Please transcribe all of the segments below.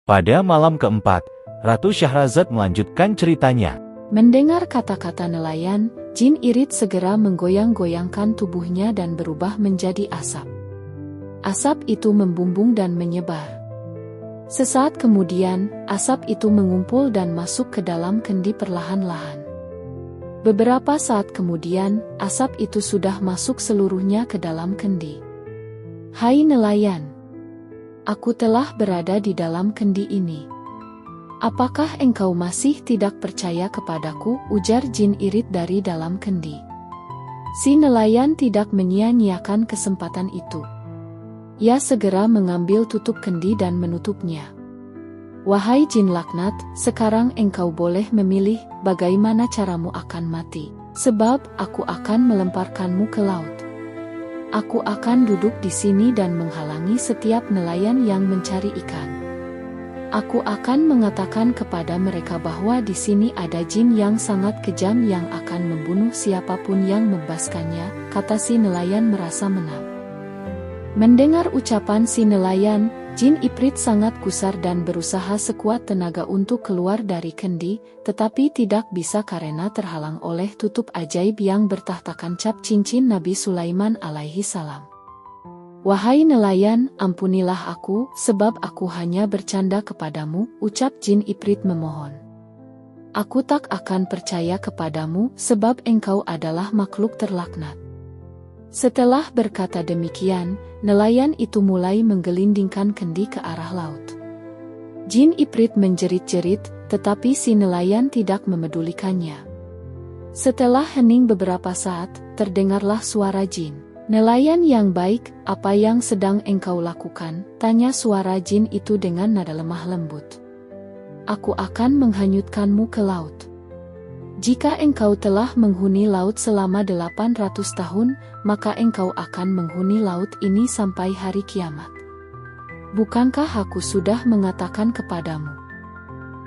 Pada malam keempat, Ratu Syahrazad melanjutkan ceritanya. Mendengar kata-kata nelayan, jin irit segera menggoyang-goyangkan tubuhnya dan berubah menjadi asap. Asap itu membumbung dan menyebar. Sesaat kemudian, asap itu mengumpul dan masuk ke dalam kendi perlahan-lahan. Beberapa saat kemudian, asap itu sudah masuk seluruhnya ke dalam kendi. "Hai nelayan, aku telah berada di dalam kendi ini. Apakah engkau masih tidak percaya kepadaku?" ujar jin irit dari dalam kendi. Si nelayan tidak menyia-nyiakan kesempatan itu. Ia segera mengambil tutup kendi dan menutupnya. "Wahai jin laknat, sekarang engkau boleh memilih bagaimana caramu akan mati, sebab aku akan melemparkanmu ke laut. Aku akan duduk di sini dan menghalangi setiap nelayan yang mencari ikan. Aku akan mengatakan kepada mereka bahwa di sini ada jin yang sangat kejam yang akan membunuh siapapun yang membebaskannya," kata si nelayan merasa menang. Mendengar ucapan si nelayan, jin iprit sangat gusar dan berusaha sekuat tenaga untuk keluar dari kendi, tetapi tidak bisa karena terhalang oleh tutup ajaib yang bertahtakan cap cincin Nabi Sulaiman alaihi salam. "Wahai nelayan, ampunilah aku, sebab aku hanya bercanda kepadamu," ucap jin iprit memohon. "Aku tak akan percaya kepadamu, sebab engkau adalah makhluk terlaknat." Setelah berkata demikian, nelayan itu mulai menggelindingkan kendi ke arah laut. Jin iprit menjerit-jerit, tetapi si nelayan tidak memedulikannya. Setelah hening beberapa saat, terdengarlah suara jin. "Nelayan yang baik, apa yang sedang engkau lakukan?" tanya suara jin itu dengan nada lemah lembut. "Aku akan menghanyutkanmu ke laut. Jika engkau telah menghuni laut selama 800 tahun, maka engkau akan menghuni laut ini sampai hari kiamat. Bukankah aku sudah mengatakan kepadamu?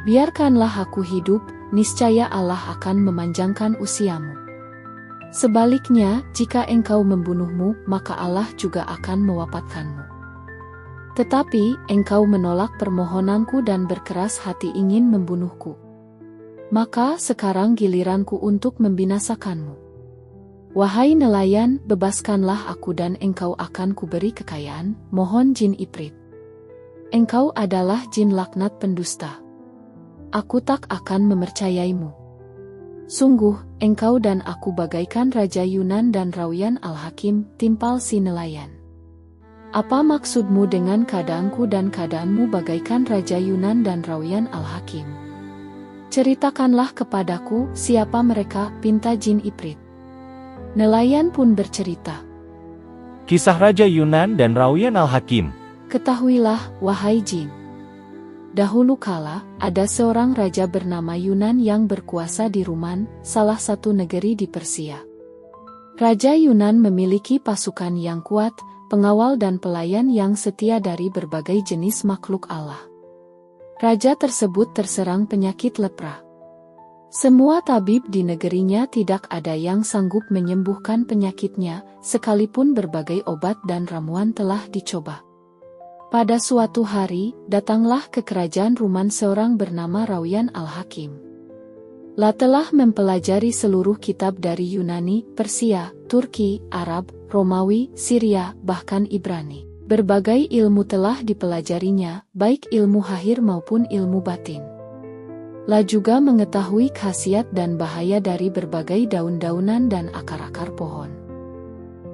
Biarkanlah aku hidup, niscaya Allah akan memanjangkan usiamu. Sebaliknya, jika engkau membunuhmu, maka Allah juga akan mewafatkanmu. Tetapi, engkau menolak permohonanku dan berkeras hati ingin membunuhku. Maka sekarang giliranku untuk membinasakanmu. Wahai nelayan, bebaskanlah aku dan engkau akan kuberi kekayaan," mohon jin iprit. "Engkau adalah jin laknat pendusta. Aku tak akan mempercayaimu. Sungguh, engkau dan aku bagaikan Raja Yunan dan Rauyan Al-Hakim," timpal si nelayan. "Apa maksudmu dengan keadaanku dan keadaanmu bagaikan Raja Yunan dan Rauyan Al-Hakim? Ceritakanlah kepadaku siapa mereka," pinta jin iprit. Nelayan pun bercerita. Kisah Raja Yunan dan Rauyan Al-Hakim. "Ketahuilah, wahai jin. Dahulu kala, ada seorang raja bernama Yunan yang berkuasa di Ruman, salah satu negeri di Persia. Raja Yunan memiliki pasukan yang kuat, pengawal dan pelayan yang setia dari berbagai jenis makhluk Allah. Raja tersebut terserang penyakit lepra. Semua tabib di negerinya tidak ada yang sanggup menyembuhkan penyakitnya, sekalipun berbagai obat dan ramuan telah dicoba. Pada suatu hari, datanglah ke kerajaan Ruman seorang bernama Rauyan Al-Hakim. Ia telah mempelajari seluruh kitab dari Yunani, Persia, Turki, Arab, Romawi, Syria, bahkan Ibrani. Berbagai ilmu telah dipelajarinya, baik ilmu zahir maupun ilmu batin. Ia juga mengetahui khasiat dan bahaya dari berbagai daun-daunan dan akar-akar pohon.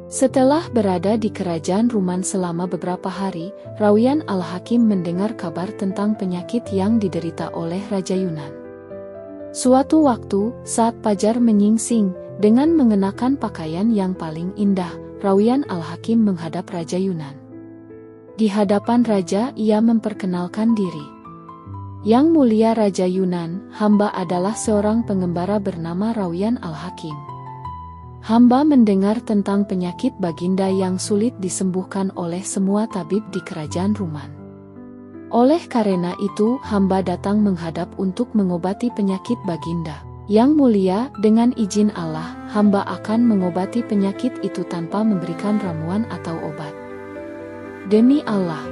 Setelah berada di kerajaan Ruman selama beberapa hari, Rauyan Al-Hakim mendengar kabar tentang penyakit yang diderita oleh Raja Yunan. Suatu waktu, saat fajar menyingsing, dengan mengenakan pakaian yang paling indah, Rauyan Al-Hakim menghadap Raja Yunan. Di hadapan raja ia memperkenalkan diri. "Yang mulia Raja Yunan, hamba adalah seorang pengembara bernama Rauyan Al-Hakim. Hamba mendengar tentang penyakit baginda yang sulit disembuhkan oleh semua tabib di kerajaan Ruman. Oleh karena itu, hamba datang menghadap untuk mengobati penyakit baginda. Yang mulia, dengan izin Allah, hamba akan mengobati penyakit itu tanpa memberikan ramuan atau obat." "Demi Allah,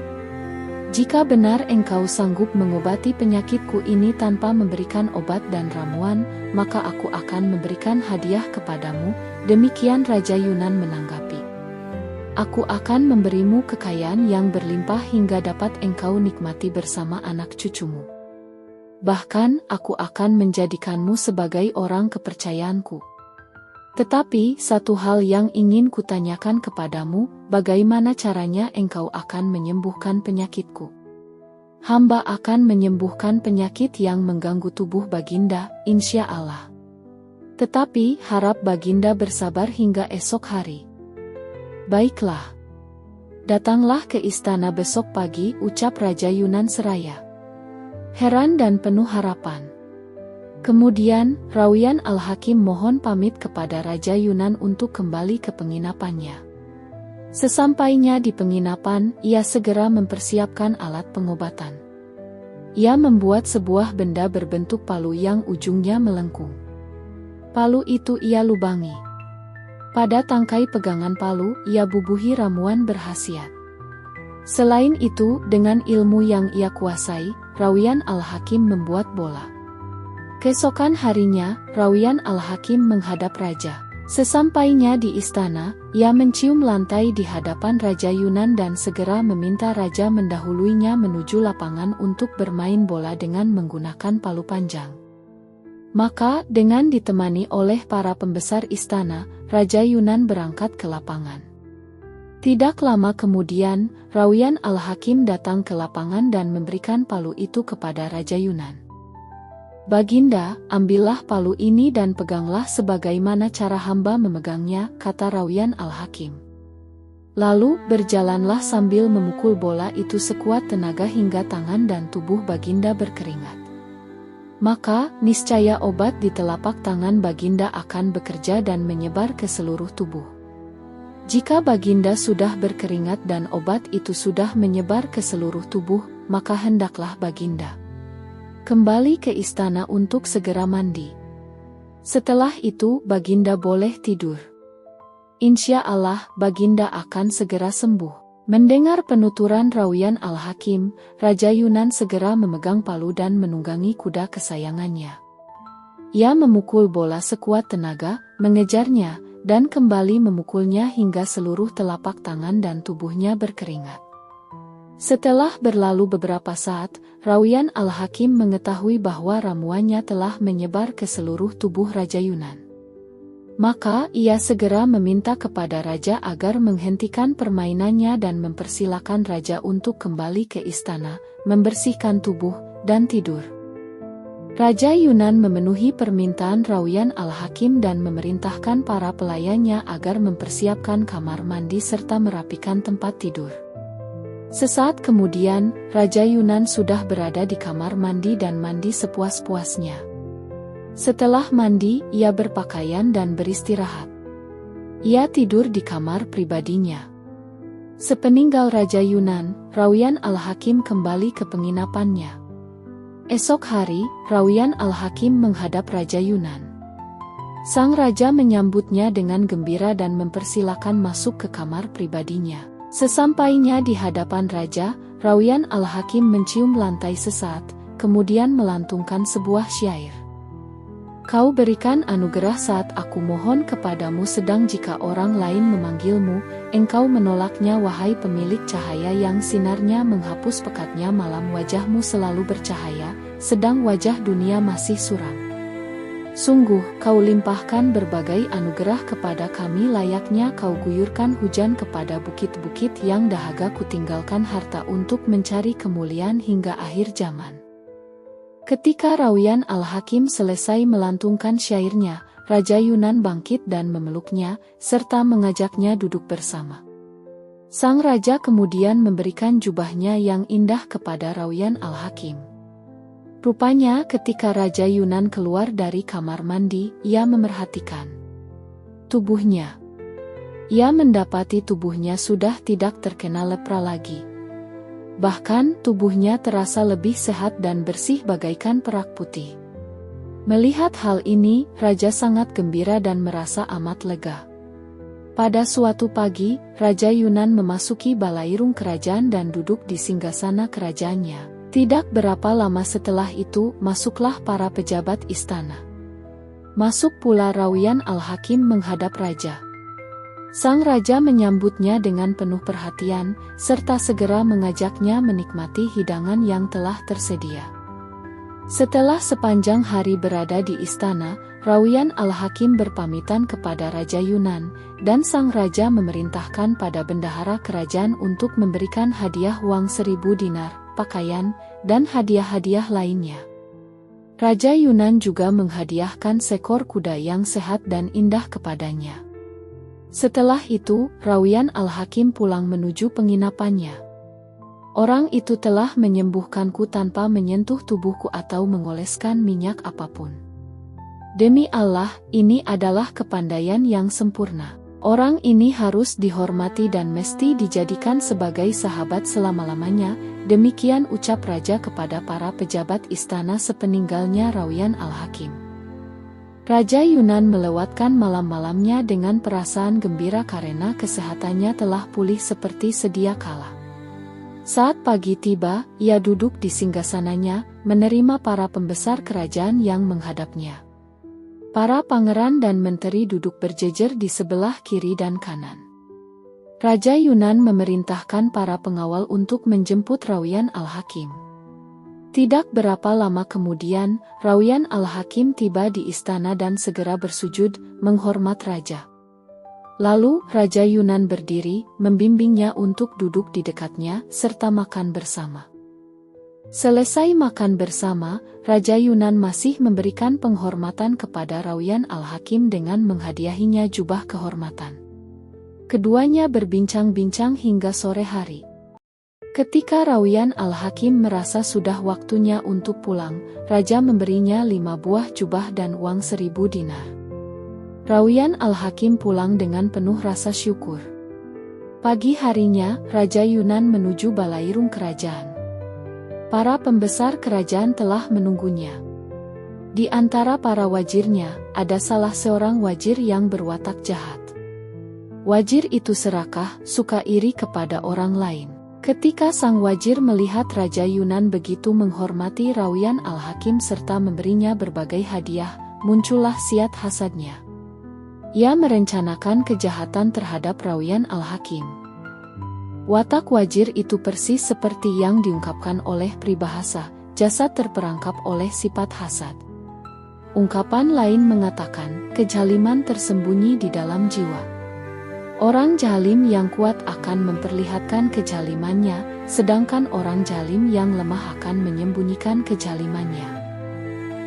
Jika benar engkau sanggup mengobati penyakitku ini tanpa memberikan obat dan ramuan, maka aku akan memberikan hadiah kepadamu." Demikian Raja Yunan menanggapi. "Aku akan memberimu kekayaan yang berlimpah hingga dapat engkau nikmati bersama anak cucumu. Bahkan aku akan menjadikanmu sebagai orang kepercayaanku. Tetapi satu hal yang ingin kutanyakan kepadamu, bagaimana caranya engkau akan menyembuhkan penyakitku?" "Hamba akan menyembuhkan penyakit yang mengganggu tubuh Baginda, insya Allah. Tetapi harap Baginda bersabar hingga esok hari." "Baiklah. Datanglah ke istana besok pagi," ucap Raja Yunan seraya heran dan penuh harapan. Kemudian, Rawian Al-Hakim mohon pamit kepada Raja Yunan untuk kembali ke penginapannya. Sesampainya di penginapan, ia segera mempersiapkan alat pengobatan. Ia membuat sebuah benda berbentuk palu yang ujungnya melengkung. Palu itu ia lubangi. Pada tangkai pegangan palu, ia bubuhi ramuan berkhasiat. Selain itu, dengan ilmu yang ia kuasai, Rawian Al-Hakim membuat bola. Keesokan harinya, Rawian Al-Hakim menghadap raja. Sesampainya di istana, ia mencium lantai di hadapan Raja Yunan dan segera meminta raja mendahuluinya menuju lapangan untuk bermain bola dengan menggunakan palu panjang. Maka, dengan ditemani oleh para pembesar istana, Raja Yunan berangkat ke lapangan. Tidak lama kemudian, Rawian Al-Hakim datang ke lapangan dan memberikan palu itu kepada Raja Yunan. "Baginda, ambillah palu ini dan peganglah sebagaimana cara hamba memegangnya," kata Rawian Al-Hakim. Lalu, berjalanlah sambil memukul bola itu sekuat tenaga hingga tangan dan tubuh Baginda berkeringat. Maka, niscaya obat di telapak tangan Baginda akan bekerja dan menyebar ke seluruh tubuh. Jika Baginda sudah berkeringat dan obat itu sudah menyebar ke seluruh tubuh, maka hendaklah Baginda kembali ke istana untuk segera mandi. Setelah itu Baginda boleh tidur. Insya Allah Baginda akan segera sembuh. Mendengar penuturan Rawian Al-Hakim, Raja Yunan segera memegang palu dan menunggangi kuda kesayangannya. Ia memukul bola sekuat tenaga, mengejarnya, dan kembali memukulnya hingga seluruh telapak tangan dan tubuhnya berkeringat. Setelah berlalu beberapa saat, Rawian Al-Hakim mengetahui bahwa ramuannya telah menyebar ke seluruh tubuh Raja Yunan. Maka ia segera meminta kepada raja agar menghentikan permainannya dan mempersilakan raja untuk kembali ke istana, membersihkan tubuh, dan tidur. Raja Yunan memenuhi permintaan Rawian Al-Hakim dan memerintahkan para pelayannya agar mempersiapkan kamar mandi serta merapikan tempat tidur. Sesaat kemudian, Raja Yunan sudah berada di kamar mandi dan mandi sepuas-puasnya. Setelah mandi, ia berpakaian dan beristirahat. Ia tidur di kamar pribadinya. Sepeninggal Raja Yunan, Rawian Al-Hakim kembali ke penginapannya. Esok hari, Rawian Al-Hakim menghadap Raja Yunan. Sang raja menyambutnya dengan gembira dan mempersilakan masuk ke kamar pribadinya. Sesampainya di hadapan raja, Rawian Al-Hakim mencium lantai sesaat, kemudian melantungkan sebuah syair. "Kau berikan anugerah saat aku mohon kepadamu, sedang jika orang lain memanggilmu, engkau menolaknya, wahai pemilik cahaya yang sinarnya menghapus pekatnya malam, wajahmu selalu bercahaya, sedang wajah dunia masih suram. Sungguh, kau limpahkan berbagai anugerah kepada kami, layaknya kau guyurkan hujan kepada bukit-bukit yang dahaga kutinggalkan harta untuk mencari kemuliaan hingga akhir zaman." Ketika Rawian Al-Hakim selesai melantungkan syairnya, Raja Yunan bangkit dan memeluknya, serta mengajaknya duduk bersama. Sang raja kemudian memberikan jubahnya yang indah kepada Rawian Al-Hakim. Rupanya ketika Raja Yunan keluar dari kamar mandi, ia memerhatikan tubuhnya. Ia mendapati tubuhnya sudah tidak terkena lepra lagi. Bahkan tubuhnya terasa lebih sehat dan bersih bagaikan perak putih. Melihat hal ini, raja sangat gembira dan merasa amat lega. Pada suatu pagi, Raja Yunan memasuki balairung kerajaan dan duduk di singgasana kerajaannya. Tidak berapa lama setelah itu, masuklah para pejabat istana. Masuk pula Rawian Al-Hakim menghadap raja. Sang raja menyambutnya dengan penuh perhatian, serta segera mengajaknya menikmati hidangan yang telah tersedia. Setelah sepanjang hari berada di istana, Rawian Al-Hakim berpamitan kepada Raja Yunan, dan sang raja memerintahkan pada bendahara kerajaan untuk memberikan hadiah uang 1000 dinar, pakaian, dan hadiah-hadiah lainnya. Raja Yunan juga menghadiahkan seekor kuda yang sehat dan indah kepadanya. Setelah itu, Rawian Al-Hakim pulang menuju penginapannya. Orang itu telah menyembuhkanku tanpa menyentuh tubuhku atau mengoleskan minyak apapun. Demi Allah, ini adalah kepandaian yang sempurna. Orang ini harus dihormati dan mesti dijadikan sebagai sahabat selama-lamanya, demikian ucap raja kepada para pejabat istana sepeninggalnya Rawian Al-Hakim. Raja Yunan melewatkan malam-malamnya dengan perasaan gembira karena kesehatannya telah pulih seperti sedia kala. Saat pagi tiba, ia duduk di singgasananya, menerima para pembesar kerajaan yang menghadapnya. Para pangeran dan menteri duduk berjejer di sebelah kiri dan kanan. Raja Yunan memerintahkan para pengawal untuk menjemput Rawian Al-Hakim. Tidak berapa lama kemudian, Rawian Al-Hakim tiba di istana dan segera bersujud, menghormat raja. Lalu, Raja Yunan berdiri, membimbingnya untuk duduk di dekatnya, serta makan bersama. Selesai makan bersama, Raja Yunan masih memberikan penghormatan kepada Rawian Al-Hakim dengan menghadiahinya jubah kehormatan. Keduanya berbincang-bincang hingga sore hari. Ketika Rawian Al-Hakim merasa sudah waktunya untuk pulang, raja memberinya 5 buah jubah dan uang 1000 dinar. Rawian Al-Hakim pulang dengan penuh rasa syukur. Pagi harinya, Raja Yunan menuju balairung kerajaan. Para pembesar kerajaan telah menunggunya. Di antara para wajirnya, ada salah seorang wajir yang berwatak jahat. Wajir itu serakah, suka iri kepada orang lain. Ketika sang wajir melihat Raja Yunan begitu menghormati Rawian Al-Hakim serta memberinya berbagai hadiah, muncullah siat hasadnya. Ia merencanakan kejahatan terhadap Rawian Al-Hakim. Watak wajir itu persis seperti yang diungkapkan oleh peribahasa, jasad terperangkap oleh sifat hasad. Ungkapan lain mengatakan, kezaliman tersembunyi di dalam jiwa. Orang jalim yang kuat akan memperlihatkan kezalimannya, sedangkan orang jalim yang lemah akan menyembunyikan kezalimannya.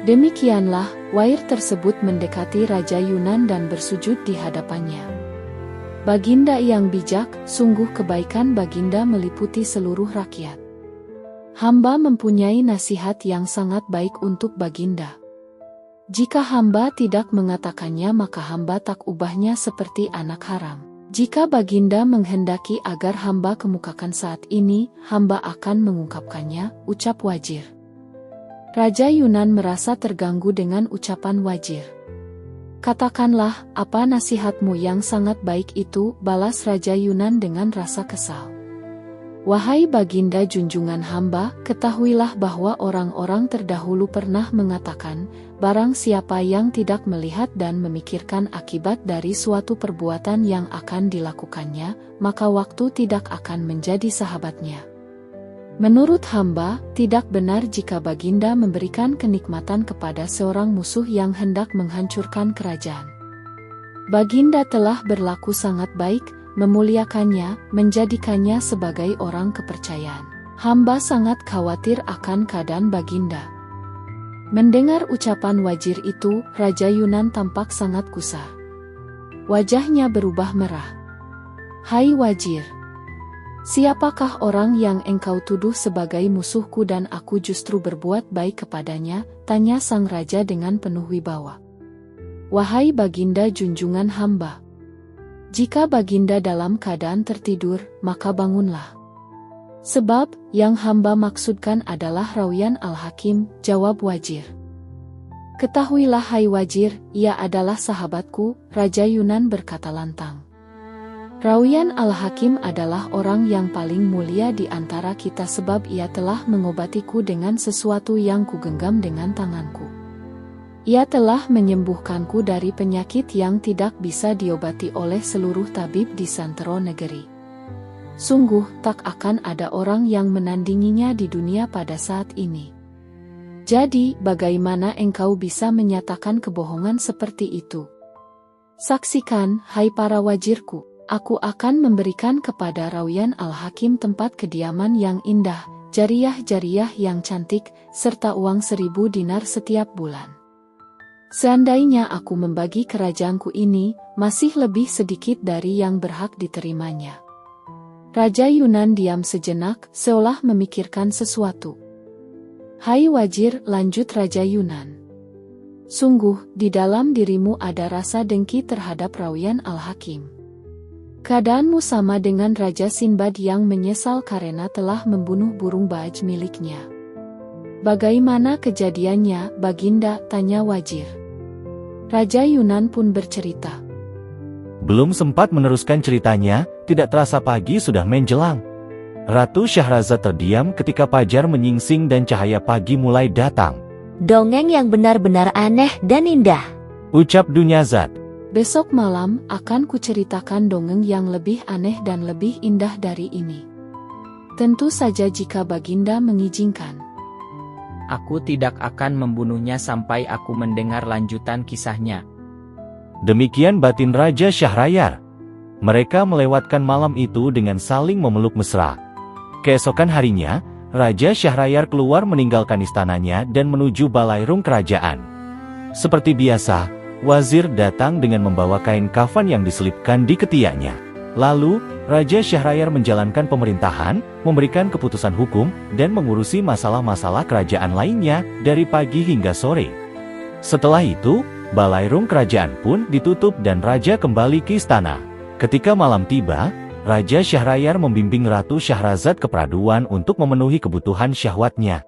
Demikianlah, wair tersebut mendekati Raja Yunan dan bersujud di hadapannya. Baginda yang bijak, sungguh kebaikan Baginda meliputi seluruh rakyat. Hamba mempunyai nasihat yang sangat baik untuk Baginda. Jika hamba tidak mengatakannya maka hamba tak ubahnya seperti anak haram. Jika Baginda menghendaki agar hamba kemukakan saat ini, hamba akan mengungkapkannya, ucap wajir. Raja Yunan merasa terganggu dengan ucapan wajir. Katakanlah, apa nasihatmu yang sangat baik itu, balas Raja Yunan dengan rasa kesal. Wahai Baginda junjungan hamba, ketahuilah bahwa orang-orang terdahulu pernah mengatakan, barang siapa yang tidak melihat dan memikirkan akibat dari suatu perbuatan yang akan dilakukannya, maka waktu tidak akan menjadi sahabatnya. Menurut hamba, tidak benar jika Baginda memberikan kenikmatan kepada seorang musuh yang hendak menghancurkan kerajaan. Baginda telah berlaku sangat baik, memuliakannya, menjadikannya sebagai orang kepercayaan. Hamba sangat khawatir akan keadaan Baginda. Mendengar ucapan wajir itu, Raja Yunan tampak sangat gusar. Wajahnya berubah merah. Hai wajir, siapakah orang yang engkau tuduh sebagai musuhku dan aku justru berbuat baik kepadanya? Tanya sang raja dengan penuh wibawa. Wahai Baginda junjungan hamba, jika Baginda dalam keadaan tertidur, maka bangunlah. Sebab, yang hamba maksudkan adalah Rawian Al-Hakim, jawab wajir. Ketahuilah hai wajir, ia adalah sahabatku, Raja Yunan berkata lantang. Rauyan Al-Hakim adalah orang yang paling mulia di antara kita sebab ia telah mengobatiku dengan sesuatu yang kugenggam dengan tanganku. Ia telah menyembuhkanku dari penyakit yang tidak bisa diobati oleh seluruh tabib di santero negeri. Sungguh tak akan ada orang yang menandinginya di dunia pada saat ini. Jadi, bagaimana engkau bisa menyatakan kebohongan seperti itu? Saksikan, hai para wajirku, aku akan memberikan kepada Rauyan Al-Hakim tempat kediaman yang indah, jariah-jariah yang cantik, serta uang 1000 dinar setiap bulan. Seandainya aku membagi kerajaanku ini, masih lebih sedikit dari yang berhak diterimanya. Raja Yunan diam sejenak, seolah memikirkan sesuatu. Hai wajir, lanjut Raja Yunan. Sungguh, di dalam dirimu ada rasa dengki terhadap Rauyan Al-Hakim. Keadaanmu sama dengan Raja Sinbad yang menyesal karena telah membunuh burung baj miliknya. Bagaimana kejadiannya, Baginda? Tanya wajir. Raja Yunan pun bercerita. Belum sempat meneruskan ceritanya, tidak terasa pagi sudah menjelang. Ratu Syahrazad terdiam ketika fajar menyingsing dan cahaya pagi mulai datang. Dongeng yang benar-benar aneh dan indah, Ucap Dunyazad. Besok malam akan kuceritakan dongeng yang lebih aneh dan lebih indah dari ini. Tentu saja jika Baginda mengizinkan. Aku tidak akan membunuhnya sampai aku mendengar lanjutan kisahnya. Demikian batin Raja Syahrayar. Mereka melewatkan malam itu dengan saling memeluk mesra. Keesokan harinya, Raja Syahrayar keluar meninggalkan istananya dan menuju balairung kerajaan. Seperti biasa, wazir datang dengan membawa kain kafan yang diselipkan di ketiaknya. Lalu, Raja Syahrayar menjalankan pemerintahan, memberikan keputusan hukum, dan mengurusi masalah-masalah kerajaan lainnya dari pagi hingga sore. Setelah itu, balairung kerajaan pun ditutup dan Raja kembali ke istana. Ketika malam tiba, Raja Syahrayar membimbing Ratu Syahrazad ke peraduan untuk memenuhi kebutuhan syahwatnya.